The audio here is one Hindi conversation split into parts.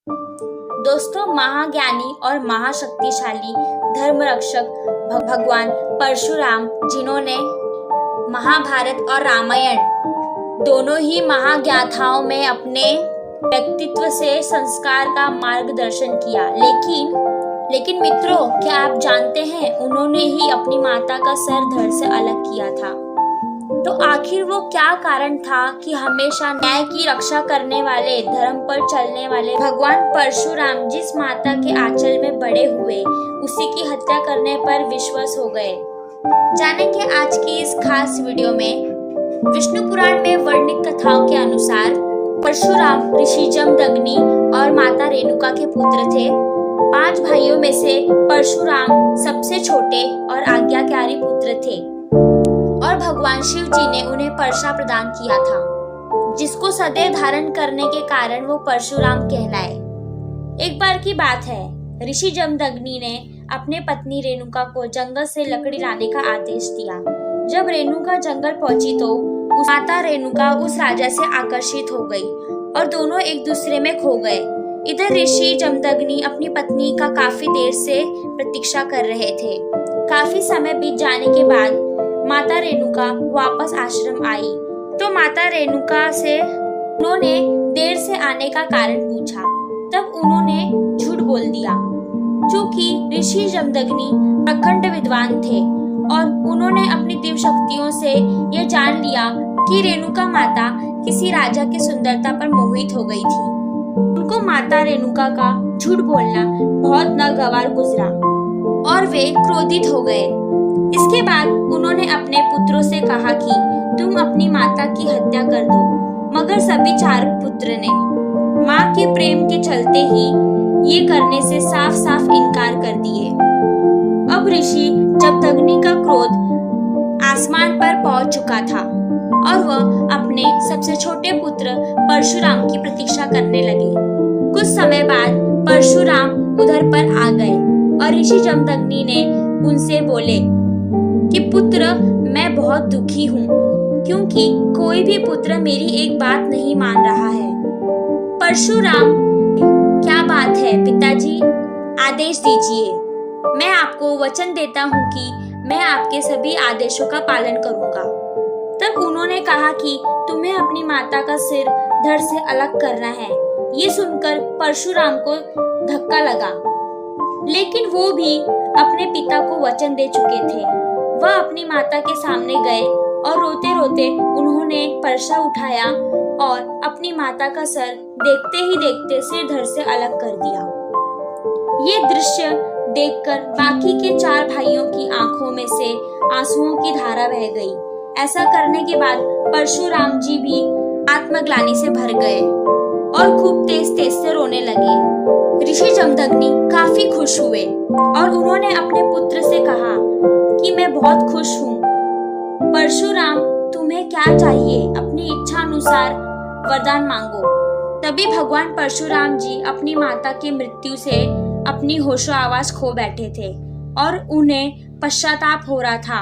दोस्तों, महाज्ञानी और महाशक्तिशाली धर्मरक्षक भगवान परशुराम, जिन्होंने महाभारत और रामायण दोनों ही महागाथाओं में अपने व्यक्तित्व से संस्कार का मार्गदर्शन किया, लेकिन मित्रों, क्या आप जानते हैं उन्होंने ही अपनी माता का सर धड़ से अलग किया था। तो आखिर वो क्या कारण था कि हमेशा न्याय की रक्षा करने वाले, धर्म पर चलने वाले भगवान परशुराम जिस माता के आंचल में बड़े हुए, उसी की हत्या करने पर विश्वस हो गए? जानेंगे आज की इस खास वीडियो में। विष्णु पुराण में वर्णित कथाओं के अनुसार परशुराम ऋषि जमदग्नि और माता रेणुका के पुत्र थे। 5 भाइयों में से परशुराम सबसे छोटे और आज्ञाकारी पुत्र थे और भगवान शिव जी ने उन्हें परशा प्रदान किया था, जिसको सदैव धारण करने के कारण वो परशुराम कहलाए। एक बार की बात है, ऋषि जमदग्नि ने अपने पत्नी रेणुका को जंगल से लकड़ी लाने का आदेश दिया। जब रेणुका जंगल पहुंची तो माता रेणुका उस राजा से आकर्षित हो गई और दोनों एक दूसरे में खो गए। इधर ऋषि जमदग्नि अपनी पत्नी का काफी देर से प्रतीक्षा कर रहे थे। काफी समय बीत जाने के बाद माता रेणुका वापस आश्रम आई तो माता रेणुका से उन्होंने देर से आने का कारण पूछा। तब उन्होंने झूठ बोल दिया, क्योंकि ऋषि जमदग्नि प्रखंड विद्वान थे और उन्होंने अपनी दिव्य शक्तियों से यह जान लिया कि रेणुका माता किसी राजा की सुंदरता पर मोहित हो गई थी। उनको माता रेणुका का झूठ बोलना बहुत नागवार गुजरा और वे क्रोधित हो गए। इसके बाद उन्होंने अपने पुत्रों से कहा कि तुम अपनी माता की हत्या कर दो, मगर सभी 4 पुत्र ने माँ के प्रेम के चलते ही ये करने से साफ साफ इनकार कर दिए। अब ऋषि जमदग्नि का क्रोध आसमान पर पहुंच चुका था और वह अपने सबसे छोटे पुत्र परशुराम की प्रतीक्षा करने लगे। कुछ समय बाद परशुराम उधर पर आ गए और ऋषि जमदग्नि ने उनसे बोले कि पुत्र, मैं बहुत दुखी हूँ, क्योंकि कोई भी पुत्र मेरी एक बात नहीं मान रहा है। परशुराम, क्या बात है पिताजी, आदेश दीजिए। मैं आपको वचन देता हूँ कि मैं आपके सभी आदेशों का पालन करूँगा। तब उन्होंने कहा कि तुम्हें अपनी माता का सिर धड़ से अलग करना है। ये सुनकर परशुराम को धक्का लगा, लेकिन वो भी अपने पिता को वचन दे चुके थे। वह अपनी माता के सामने गए और रोते रोते उन्होंने परशा उठाया और अपनी माता का सर देखते ही देखते सिर धड़ से अलग कर दिया। ये दृश्य देखकर बाकी के 4 भाइयों की आंखों में से आंसुओं की धारा बह गई। ऐसा करने के बाद परशुराम जी भी आत्मग्लानि से भर गए और खूब तेज तेज से रोने लगे। ऋषि जमदग्नि काफी खुश हुए और उन्होंने अपने पुत्र से कहा कि मैं बहुत खुश हूँ। परशुराम, तुम्हें क्या चाहिए? अपनी इच्छा अनुसार वरदान मांगो। तभी भगवान परशुराम जी अपनी माता की मृत्यु से अपनी होशो आवाज खो बैठे थे और उन्हें पश्चाताप हो रहा था।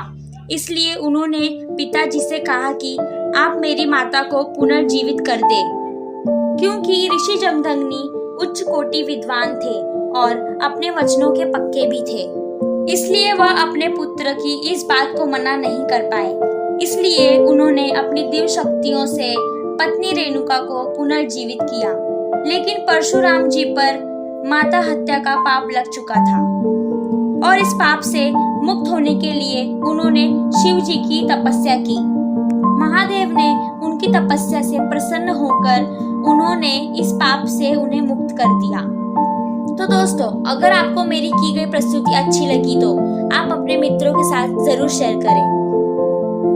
इसलिए उन्होंने पिताजी से कहा कि आप मेरी माता को पुनर्जीवित कर दे, क्योंकि ऋषि जमदग्नि उच्च कोटि विद्वान थे और अपने वचनों के पक्के भी थे। इसलिए वह अपने पुत्र की इस बात को मना नहीं कर पाए। इसलिए उन्होंने अपनी दिव्य शक्तियों से पत्नी रेणुका को पुनर्जीवित किया, लेकिन परशुराम जी पर माता हत्या का पाप लग चुका था और इस पाप से मुक्त होने के लिए उन्होंने शिव जी की तपस्या की। महादेव ने उनकी तपस्या से प्रसन्न होकर उन्होंने इस पाप से उन्हें मुक्त कर दिया। तो दोस्तों, अगर आपको मेरी की गई प्रस्तुति अच्छी लगी तो आप अपने मित्रों के साथ जरूर शेयर करें।